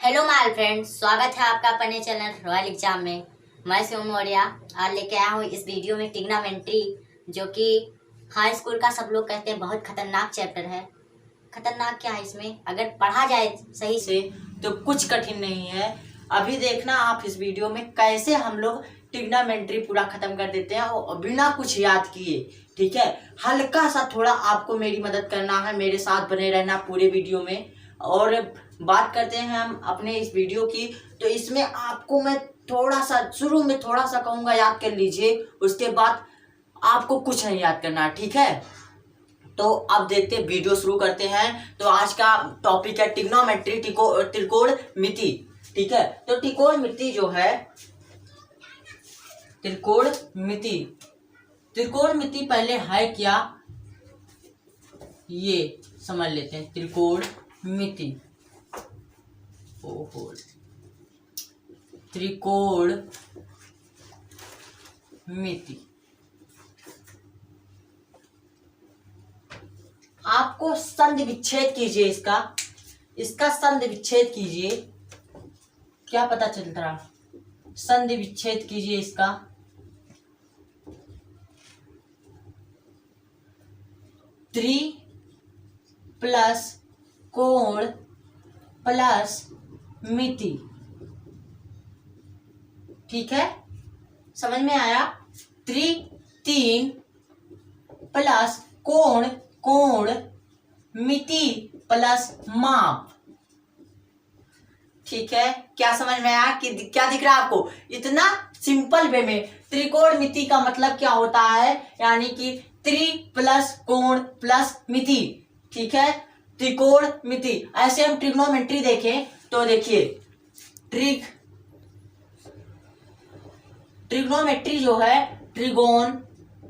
Hello my friends, स्वागत है आपका अपने चैनल रॉयल एग्जाम में। मैं शिव मौर्य आज लेके आया हूँ इस वीडियो में ट्रिग्नोमेट्री, जो कि हाई स्कूल का सब लोग कहते हैं बहुत खतरनाक चैप्टर है। खतरनाक क्या है इसमें, अगर पढ़ा जाए सही से तो कुछ कठिन नहीं है। अभी देखना आप इस वीडियो में कैसे हम लोग ट्रिग्नोमेट्री पूरा खत्म कर देते हैं और बिना कुछ याद किए। ठीक है, हल्का सा थोड़ा आपको मेरी मदद करना है, मेरे साथ बने रहना पूरे वीडियो में। और बात करते हैं हम अपने इस वीडियो की, तो इसमें आपको मैं थोड़ा सा शुरू में थोड़ा सा कहूँगा याद कर लीजिए, उसके बाद आपको कुछ नहीं याद करना। ठीक है, तो अब देखते हैं, वीडियो शुरू करते हैं। तो आज का टॉपिक है ट्रिग्नोमेट्री, त्रिकोणमिति। ठीक है, तो त्रिकोणमिति जो है, त्रिकोणमिति पहले है क्या ये समझ लेते हैं। त्रिकोणमिति, त्रिकोणमिति आपको संधि विच्छेद कीजिए, इसका संधि विच्छेद कीजिए। क्या पता चलता रहा, संधि विच्छेद कीजिए इसका। त्रि प्लस कोण प्लस मिति। ठीक है, समझ में आया। त्रि 3 प्लस कोण मिति प्लस माप। ठीक है, क्या समझ में आया कि क्या दिख रहा है आपको? इतना सिंपल वे में त्रिकोणमिति का मतलब क्या होता है, यानी कि त्रि प्लस कोण प्लस मिति। ठीक है, त्रिकोणमिति। ऐसे हम ट्रिग्नोमेट्री देखें तो देखिए, ट्रिग्नोमेट्री जो है ट्रिगोन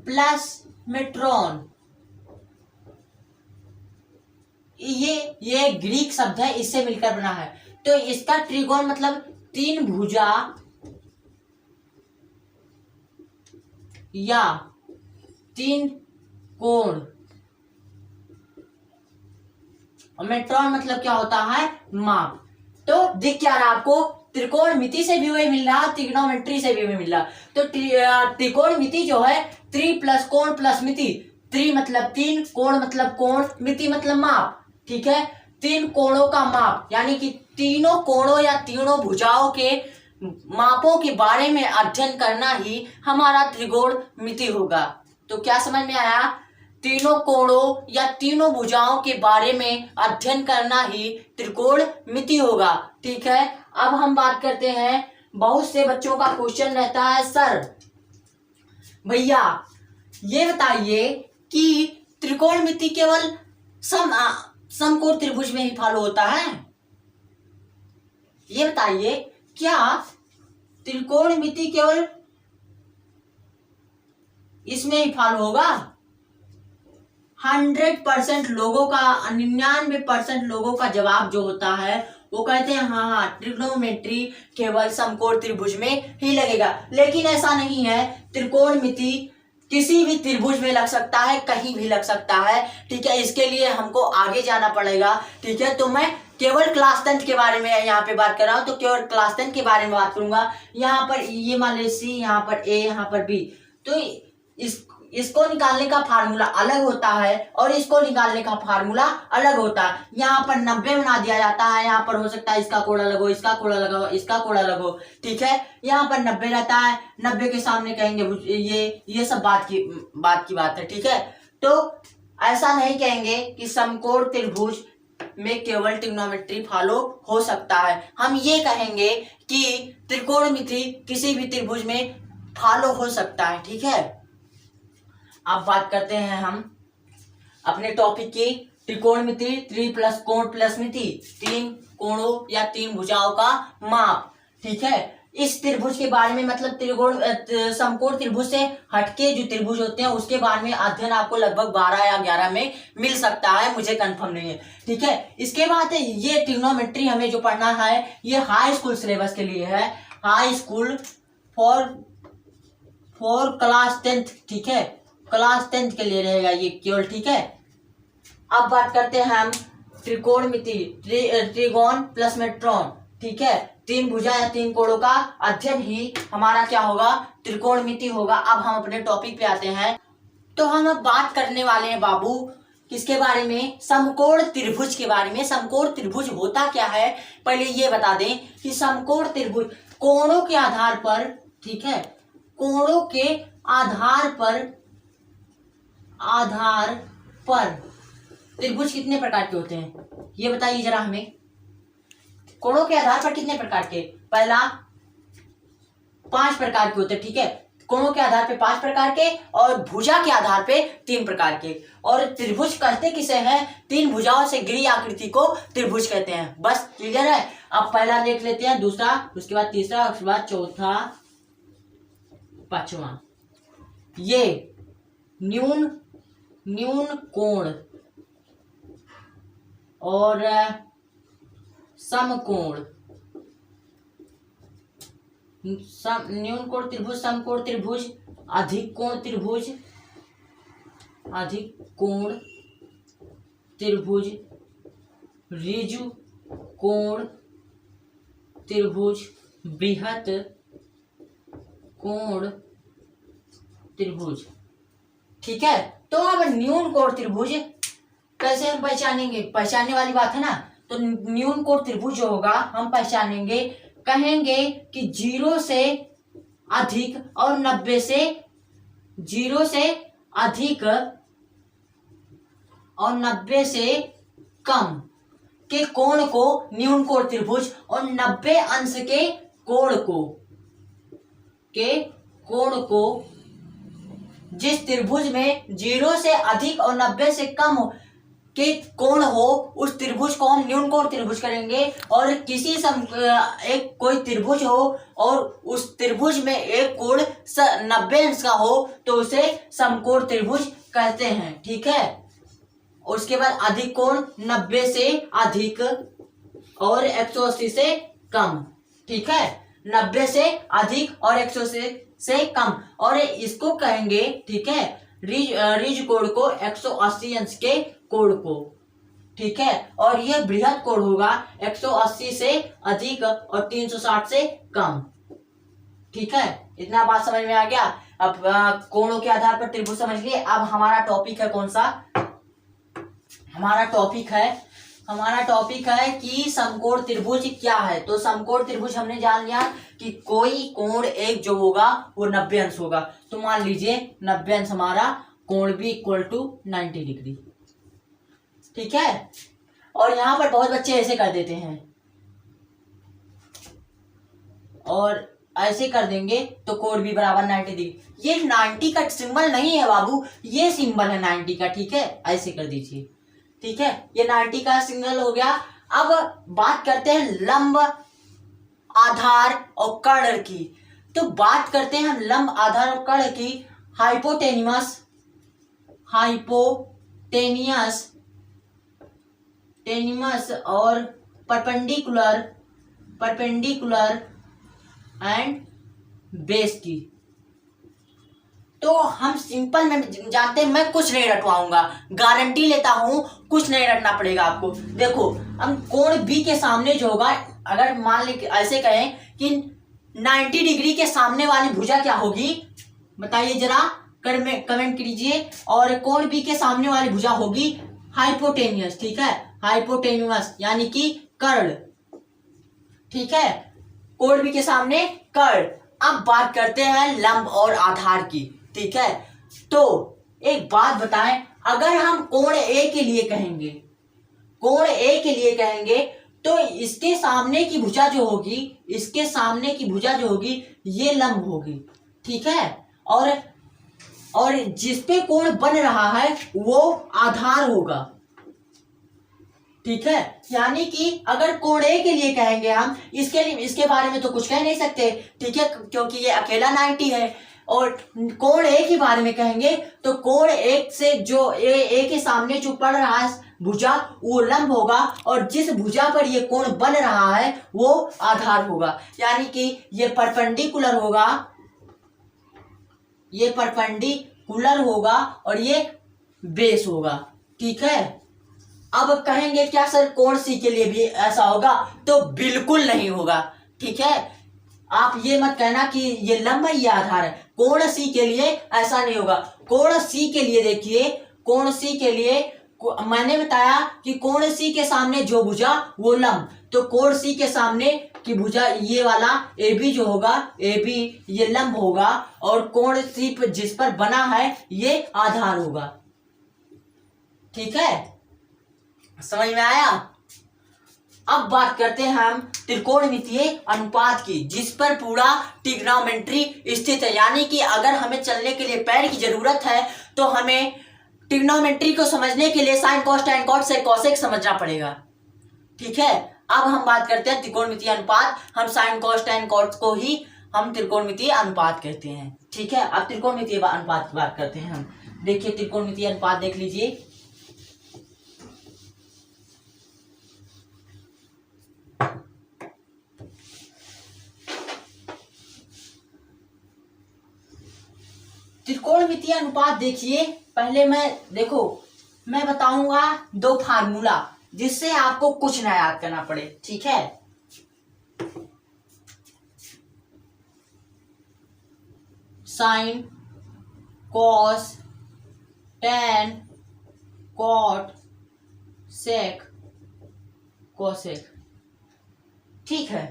प्लस मेट्रॉन, ये ग्रीक शब्द है, इससे मिलकर बना है। तो इसका ट्रिगोन मतलब 3 भुजा या 3 कोण, और मेट्रॉन मतलब क्या होता है, माप। तो दिख क्या रहा आपको, त्रिकोणमिति से भी वही मिल रहा, ट्रिग्नोमेट्री से भी वही मिल रहा। तो त्रिकोणमिति जो है त्रि प्लस कोण प्लस मिति। त्रि मतलब 3, कोण मतलब कोण, मिति मतलब माप। ठीक है, 3 कोणों का माप, यानी कि तीनों कोणों या तीनों भुजाओं के मापों के बारे में अध्ययन करना ही हमारा त्रिकोणमिति होगा। तो क्या समझ में आया, तीनों कोणों या तीनों भुजाओं के बारे में अध्ययन करना ही त्रिकोणमिति होगा। ठीक है, अब हम बात करते हैं, बहुत से बच्चों का क्वेश्चन रहता है, सर भैया ये बताइए कि त्रिकोणमिति केवल समकोण त्रिभुज में ही फॉलो होता है। ये बताइए, क्या त्रिकोणमिति केवल इसमें ही फॉलो होगा? 100% लोगों का, 99% लोगों का जवाब जो होता है वो कहते हैं हाँ, ट्रिग्नोमेट्री केवल समकोण त्रिभुज में ही लगेगा। लेकिन ऐसा नहीं है, त्रिकोणमिति किसी भी त्रिभुज में लग सकता है, कहीं भी लग सकता है। ठीक है, इसके लिए हमको आगे जाना पड़ेगा। ठीक है, तो मैं केवल क्लास 10 के बारे में यहाँ पे बात कर रहा हूँ, तो केवल क्लास 10 के बारे में बात करूंगा। यहाँ पर ये मान लीजिए सी, यहाँ पर ए, यहाँ पर बी। तो इसको निकालने का फार्मूला अलग होता है और इसको निकालने का फार्मूला अलग होता है। यहाँ पर 90 बना दिया जाता है, यहाँ पर हो सकता है इसका कोण अलग हो, इसका कोण अलग हो, इसका कोण अलग हो। ठीक है, यहाँ पर 90 रहता है, 90 के सामने कहेंगे ये सब बात की बात है। ठीक है, तो ऐसा नहीं कहेंगे कि समकोण त्रिभुज में केवल ट्रिग्नोमेट्री फॉलो हो सकता है। हम ये कहेंगे कि त्रिकोणमिति किसी भी त्रिभुज में फॉलो हो सकता है। ठीक है, अब बात करते हैं हम अपने टॉपिक की, त्रिकोणमिति, त्रि प्लस कोण प्लस मिति, 3 कोणों या 3 भुजाओं का माप। ठीक है, इस त्रिभुज के बारे में, मतलब समकोण त्रिभुज से हटके जो त्रिभुज होते हैं उसके बारे में अध्ययन आपको लगभग 12 या 11 में मिल सकता है, मुझे कंफर्म नहीं है। ठीक है, इसके बाद ये ट्रिग्नोमेट्री हमें जो पढ़ना है ये हाई स्कूल सिलेबस के लिए है, हाई स्कूल फॉर क्लास 10। ठीक है, क्लास 10 के लिए रहेगा ये केवल। ठीक है, अब बात करते हैं हम त्रिकोणमिति, ट्रिगोन प्लस मेट्रॉन। ठीक है, तीन भुजा या तीन कोणों का अध्ययन ही हमारा क्या होगा, त्रिकोणमिति होगा। अब हम अपने टॉपिक पे आते हैं। तो हम अब बात करने वाले हैं बाबू किसके बारे में, समकोण त्रिभुज के बारे में। समकोण त्रिभुज होता क्या है, पहले ये बता दें कि समकोण त्रिभुज कोणों के आधार पर, ठीक है, कोणों के आधार पर त्रिभुज कितने प्रकार के होते हैं, ये बताइए जरा हमें। कोणों के आधार पर कितने प्रकार के, पहला 5 प्रकार के होते हैं, ठीक है, कोणों के आधार पे 5 प्रकार के और भुजा के आधार पे 3 प्रकार के। और त्रिभुज कहते किसे हैं, 3 भुजाओं से घिरी आकृति को त्रिभुज कहते हैं। बस क्लियर है। अब पहला देख लेते हैं, दूसरा, उसके बाद तीसरा, उसके बाद चौथा, पांचवा। ये न्यून कोण और समकोण, न्यून कोण त्रिभुज, समकोण त्रिभुज, अधिक कोण त्रिभुज, ऋजु कोण त्रिभुज, बृहत कोण त्रिभुज। ठीक है, तो अब न्यून कोण त्रिभुज कैसे हम पहचानेंगे, पहचानने वाली बात है ना। तो न्यून कोण त्रिभुज जो होगा हम पहचानेंगे, कहेंगे कि 0 से अधिक और 90 से, 0 से अधिक और 90 से कम के कोण को न्यून कोण त्रिभुज, और 90 अंश के कोण को जिस त्रिभुज में 0 से अधिक और 90 से कम के कोण हो उस त्रिभुज को हम न्यून कोण त्रिभुज करेंगे। और किसी एक कोई त्रिभुज हो और उस त्रिभुज में एक कोण 90 अंश का हो तो उसे समकोण त्रिभुज कहते हैं। ठीक है, उसके बाद अधिक कोण 90 से अधिक और 180 से कम। ठीक है, 90 से अधिक और 180 से कम, और इसको कहेंगे, ठीक है, रिज कोण को 180 अंश के कोण को। ठीक है, और यह बृहत कोण होगा 180 से अधिक और 360 से कम। ठीक है, इतना बात समझ में आ गया। अब कोणों के आधार पर त्रिभुज समझ लिए। अब हमारा टॉपिक है कौन सा, हमारा टॉपिक है कि समकोण त्रिभुज क्या है। तो समकोण त्रिभुज हमने जान लिया कि कोई कोण एक जो होगा वो 90 अंश होगा। तो मान लीजिए 90 अंश हमारा कोण भी इक्वल टू 90 डिग्री। ठीक है, और यहां पर बहुत बच्चे ऐसे कर देते हैं और ऐसे कर देंगे तो कोण भी बराबर 90 डिग्री। ये 90 का सिंबल नहीं है बाबू, ये सिंबल है 90 का। ठीक है, ऐसे कर दीजिए। ठीक है, ये 90 का सिग्नल हो गया। अब बात करते हैं लंब, आधार और कर्ण की। तो बात करते हैं हम लंब, आधार और कर्ण की। हाइपोटेनियस और परपेंडिकुलर एंड बेस की। तो हम सिंपल में जानते हैं, मैं कुछ नहीं रटवाऊंगा, गारंटी लेता हूं, कुछ नहीं रटना पड़ेगा आपको। देखो, हम कोण बी के सामने जो होगा, अगर मान ले ऐसे कहें कि 90 डिग्री के सामने वाली भुजा क्या होगी, बताइए जरा, कमेंट कीजिए। और कोण बी के सामने वाली भुजा होगी हाइपोटेनियस। ठीक है, हाइपोटेनियस यानी कि कर्ण। ठीक है, कोण बी के सामने कर्ण। अब बात करते हैं लंब और आधार की। ठीक है, तो एक बात बताएं, अगर हम कोण ए के लिए कहेंगे तो इसके सामने की भुजा जो होगी, ये लंब होगी। ठीक है, और जिसपे कोण बन रहा है वो आधार होगा। ठीक है, यानी कि अगर कोण ए के लिए कहेंगे हम, इसके बारे में तो कुछ कह नहीं सकते। ठीक है, क्योंकि ये अकेला 90 है। और कोण ए के बारे में कहेंगे तो कोण एक से जो ए के सामने जो पड़ रहा है भुजा वो लंब होगा, और जिस भुजा पर ये कोण बन रहा है वो आधार होगा। यानी कि ये परपेंडिकुलर होगा और ये बेस होगा। ठीक है, अब कहेंगे क्या सर कोण सी के लिए भी ऐसा होगा, तो बिल्कुल नहीं होगा। ठीक है, आप ये मत कहना कि ये लंब है ये आधार है, कोण सी के लिए ऐसा नहीं होगा। कोण सी के लिए देखिए, कोण सी के लिए मैंने बताया कि कोण सी के सामने जो भुजा वो लंब, तो कोण सी के सामने की भुजा ये वाला ए बी जो होगा, ए बी ये लंब होगा, और कोण सी जिस पर बना है ये आधार होगा। ठीक है, समझ में आया। अब बात करते हैं हम त्रिकोणमितीय अनुपात की, जिस पर पूरा ट्रिग्नोमेट्री स्थित है। यानी कि अगर हमें चलने के लिए पैर की जरूरत है तो हमें ट्रिग्नोमेट्री को समझने के लिए sine cos tan cot sec cosec समझना पड़ेगा। ठीक है, अब हम बात करते हैं त्रिकोणमितीय अनुपात। हम साइन कॉस टैन कॉट को ही हम त्रिकोणमितीय अनुपात कहते हैं। ठीक है, अब त्रिकोणमितीय अनुपात की बात करते हैं हम। देखिए त्रिकोणमितीय अनुपात देख लीजिए, त्रिकोणमितीय अनुपात देखिए, पहले मैं बताऊंगा दो फार्मूला जिससे आपको कुछ ना याद करना पड़े। ठीक है, sine cos tan cot sec cosec. ठीक है,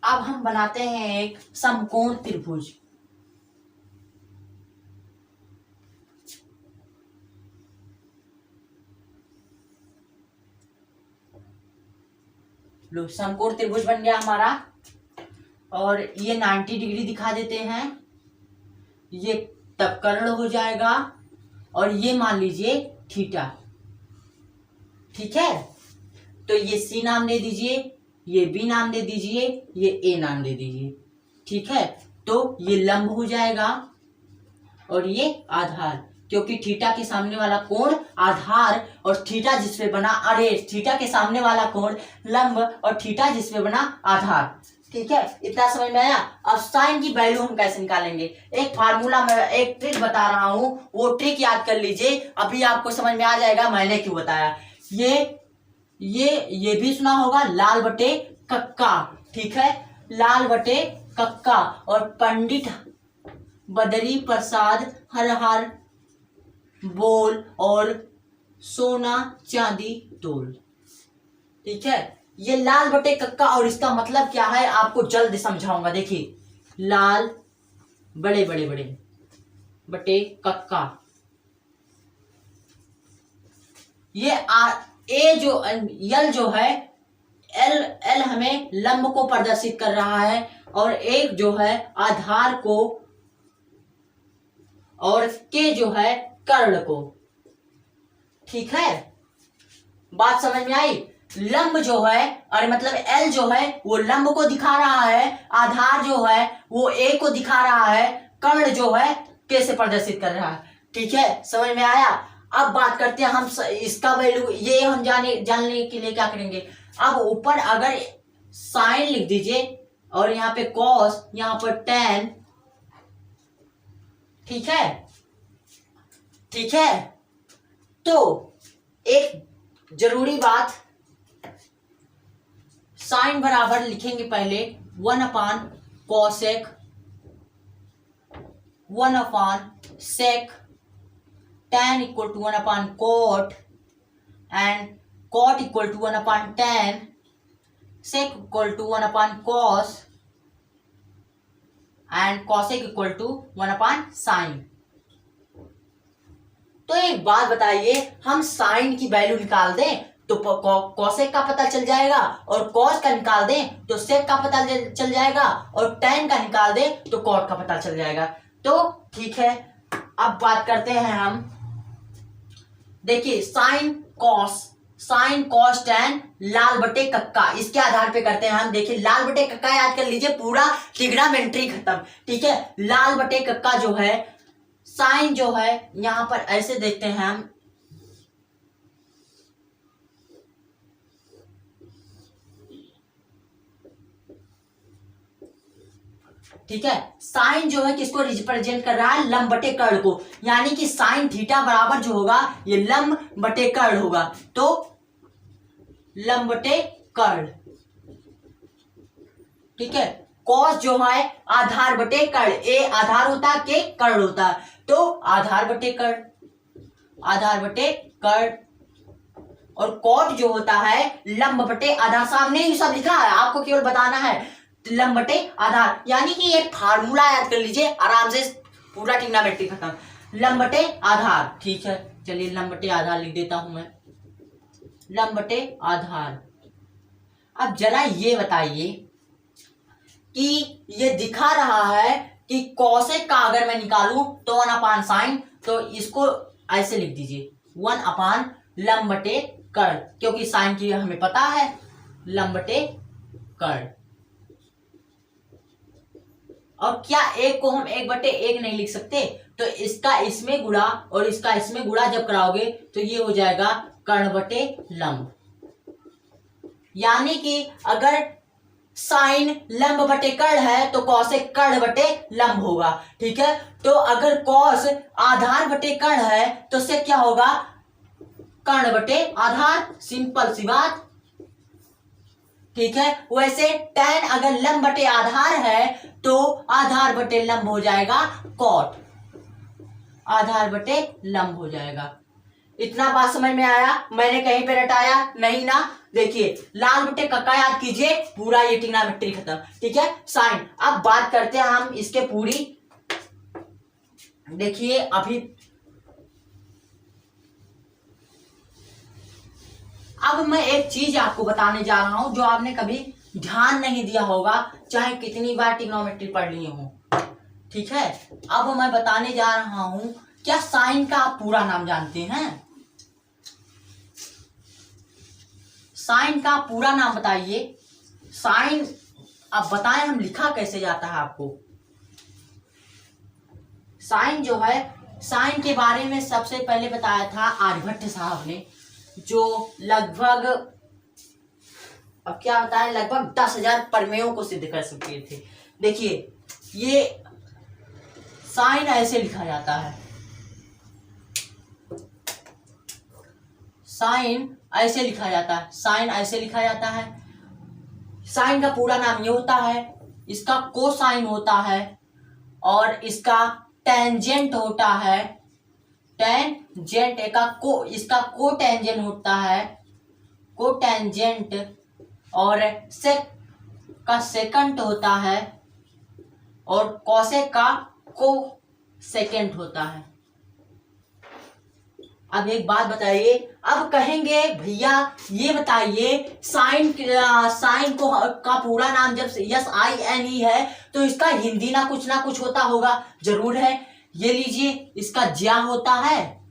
अब हम बनाते हैं एक समकोण त्रिभुज। लो, समकोण त्रिभुज बन गया हमारा, और ये 90 डिग्री दिखा देते हैं, ये तब कर्ण हो जाएगा, और ये मान लीजिए थीटा। ठीक है, तो ये सी नाम दे दीजिए, ये बी नाम दे दीजिए, ये ए नाम दे दीजिए। ठीक है, तो ये लंब हो जाएगा और ये आधार, क्योंकि थीटा के सामने वाला कोण आधार और थीटा जिसपे बना, अरे थीटा के सामने वाला कोण लंब और थीटा जिसपे बना आधार। ठीक है, इतना समझ में आया। अब साइन की वैल्यू हम कैसे निकालेंगे, एक फार्मूला में एक ट्रिक बता रहा हूं, वो ट्रिक याद कर लीजिए, अभी आपको समझ में आ जाएगा मैंने क्यों बताया। ये भी सुना होगा, लाल बटे कक्का। ठीक है, लाल बटे कक्का, और पंडित बदरी प्रसाद हर हर बोल, और सोना चांदी तोल। ठीक है, ये लाल बटे कक्का, और इसका मतलब क्या है आपको जल्द समझाऊंगा। देखिए, लाल बड़े बड़े बड़े बटे कक्का, ये ए जो यल जो है, एल एल हमें लंब को प्रदर्शित कर रहा है, और एक जो है आधार को, और के जो है कर्ण को। ठीक है, बात समझ में आई। लंब जो है, और मतलब एल जो है वो लंब को दिखा रहा है, आधार जो है वो ए को दिखा रहा है, कर्ण जो है के से प्रदर्शित कर रहा है। ठीक है, समझ में आया। अब बात करते हैं हम इसका वैल्यू, ये हम जानने के लिए क्या करेंगे। अब ऊपर अगर साइन लिख दीजिए, और यहाँ पे कॉस, यहाँ पर टैन। ठीक है, ठीक है, तो एक जरूरी बात, साइन बराबर लिखेंगे पहले 1 cosec, 1 tan equal to 1 cot, and cot equal to 1 tan, sec equal to 1 cos, and cosec equal to 1 sin। तो एक बात बताइए, हम साइन की वैल्यू निकाल दें तो कॉसेक का पता चल जाएगा, और कॉस का निकाल दें तो सेक का पता चल जाएगा, और टैन का निकाल दें तो कॉट का पता चल जाएगा। तो ठीक है, अब बात करते हैं हम। देखिए, साइन कॉस टैन लाल बटे कक्का, इसके आधार पे करते हैं हम। देखिए, लाल बटे कक्का याद कर लीजिए, पूरा ट्रिग्नोमेट्री खत्म। ठीक है, लाल बटे कक्का जो है, साइन जो है यहां पर ऐसे देखते हैं हम, ठीक है, साइन जो है किसको रिप्रेजेंट कर रहा है, लंब बटे कर्ण को, यानी कि साइन थीटा बराबर जो होगा ये लंब बटे कर्ण होगा, तो लंब बटे कर्ण। ठीक है, कॉस जो है आधार बटे कर्ण, ए आधार होता है, के कर्ण होता है, तो आधार बटे कर्ण, आधार बटे कर्ण। और कॉट जो होता है लंब बटे आधार, सामने ही सब लिखा है, आपको केवल बताना है लंब बटे आधार, यानी कि ये फार्मूला याद कर लीजिए आराम से, पूरा ट्रिग्नोमेट्री खत्म, लंब बटे आधार। ठीक है, चलिए लंब बटे आधार लिख देता हूं मैं, लंब बटे आधार। अब जरा ये बताइए कि ये दिखा रहा है कि कॉसेक का अगर मैं निकालूं तो 1/sin, तो इसको ऐसे लिख दीजिए 1 लंब बटे कर्ण, क्योंकि साइन की हमें पता है लंब बटे कर्ण। और क्या एक को हम 1/1 नहीं लिख सकते, तो इसका इसमें गुणा और इसका इसमें गुणा जब कराओगे तो ये हो जाएगा कर्ण बटे लंब, यानी कि अगर साइन लंब बटे कर्ण है तो कॉसेक कर्ण बटे लंब होगा। ठीक है, तो अगर कॉस आधार बटे कर्ण है तो उससे क्या होगा, कर्ण बटे आधार, सिंपल सी बात। ठीक है, वैसे tan अगर लंब बटे आधार है तो आधार बटे लंब हो जाएगा कॉट, आधार बटे लंब हो जाएगा। इतना बात समझ में आया, मैंने कहीं पे रटाया नहीं ना। देखिए लाल बटे कक्का याद कीजिए, पूरा ये ट्रिग्नोमेट्री खत्म। ठीक है, साइन। अब बात करते हैं हम इसके पूरी, देखिए अभी अब मैं एक चीज आपको बताने जा रहा हूं जो आपने कभी ध्यान नहीं दिया होगा, चाहे कितनी बार ट्रिग्नोमेट्री पढ़ लिए हो। ठीक है, अब मैं बताने जा रहा हूं, क्या साइन का आप पूरा नाम जानते हैं? साइन का पूरा नाम बताइए। साइन अब बताएं हम लिखा कैसे जाता है आपको। साइन जो है, साइन के बारे में सबसे पहले बताया था आर्यभट्ट साहब ने, जो लगभग अब क्या बताएं, लगभग 10,000 प्रमेयों को सिद्ध कर सकते थे। देखिए ये साइन ऐसे लिखा जाता है, साइन ऐसे लिखा जाता है, साइन ऐसे लिखा जाता है। साइन का पूरा नाम ये होता है, इसका कोसाइन होता है और इसका टेंजेंट होता है, टेंजेंट का को, इसका को टेंजेंट होता है, को टेंजेंट, और सेक का सेकंड होता है, और कॉसेक का को सेकंड होता है। अब एक बात बताइए, अब कहेंगे भैया ये बताइए साइन को का पूरा नाम जब SINE है तो इसका हिंदी ना कुछ होता होगा, जरूर है। ये लीजिए, इसका ज्या होता है,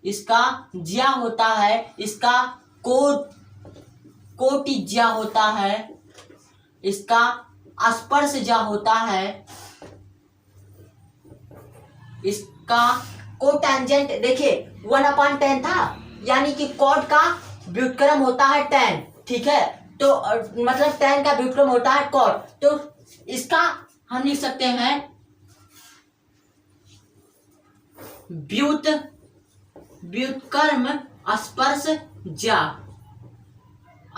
इसका ज्या होता है, इसका कोटिज्या होता है, इसका स्पर्श ज्या होता है, इसका कोटेंजेंट। देखिए 1/10 था, यानी कि कॉट का व्युत्क्रम होता है tan। ठीक है, तो मतलब tan का व्युत्क्रम होता है कॉट, तो इसका हम लिख सकते हैं व्युत्क्रम स्पर्श ज्या,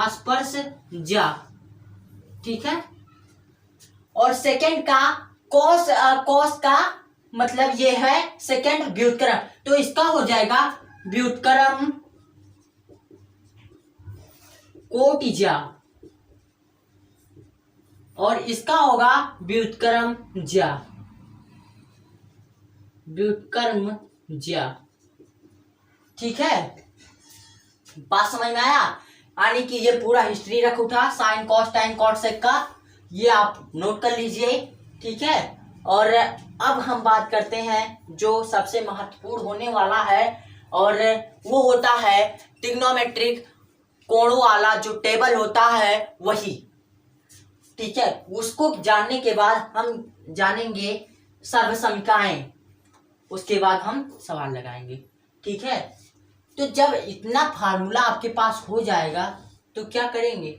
स्पर्श ज्या। ठीक है, और सेकंड का कॉस का मतलब ये है सेकंड व्युत्क्रम, तो इसका हो जाएगा व्युत्क्रम कोटिज्या, और इसका होगा व्युत्क्रम ज्या, व्युत्क्रम ज्या। ठीक है, बात समझ में आया, यानी कि ये पूरा हिस्ट्री रख उठा साइन कॉस टाइन कॉट सेक का, ये आप नोट कर लीजिए। ठीक है, और अब हम बात करते हैं जो सबसे महत्वपूर्ण होने वाला है, और वो होता है ट्रिग्नोमेट्रिक कोणों वाला जो टेबल होता है वही। ठीक है, उसको जानने के बाद हम जानेंगे सर्वसमीकाएं, उसके बाद हम सवाल लगाएंगे। ठीक है, तो जब इतना फार्मूला आपके पास हो जाएगा तो क्या करेंगे,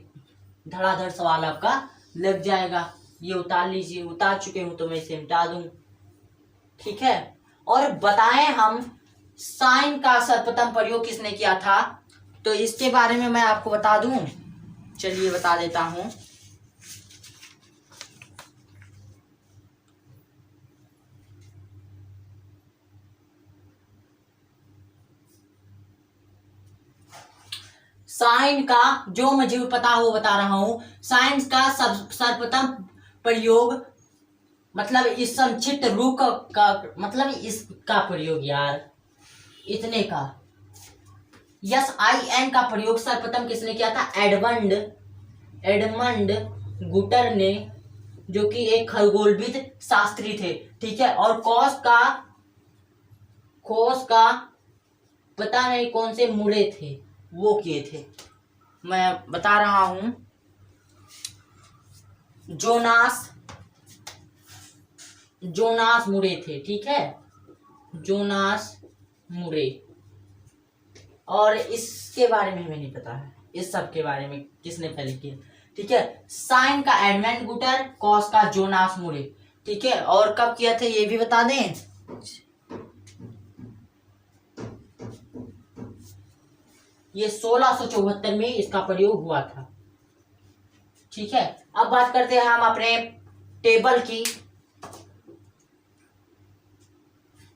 धड़ाधड़ सवाल आपका लग जाएगा। ये उतार लीजिए, उतार चुके हूं तो मैं इसे मिटा दूं। ठीक है, और बताएं हम साइन का सर्वप्रथम प्रयोग किसने किया था, तो इसके बारे में मैं आपको बता दूं। चलिए बता देता हूं। साइन का जो मुझे पता हो बता रहा हूं। साइन का सर्वप्रथम प्रयोग, मतलब इस संक्षिप्त रूप का मतलब इसका प्रयोग यार, इतने का SIN का प्रयोग सर्वप्रथम किसने किया था? एडमंड गुटर ने, जो कि एक खगोलविद शास्त्री थे। ठीक है, और कॉस का पता नहीं कौन से मुड़े थे, वो किए थे। मैं बता रहा हूं, जोनास मुरे थे। ठीक है, जोनास मुरे। और इसके बारे में हमें नहीं पता है, इस सब के बारे में किसने पहले किया। ठीक है, साइन का एडमंड गुटर, कॉस का जोनास मुरे। ठीक है, और कब किया था ये भी बता दें। ये 1674 में इसका प्रयोग हुआ था। ठीक है, अब बात करते हैं हम अपने टेबल की।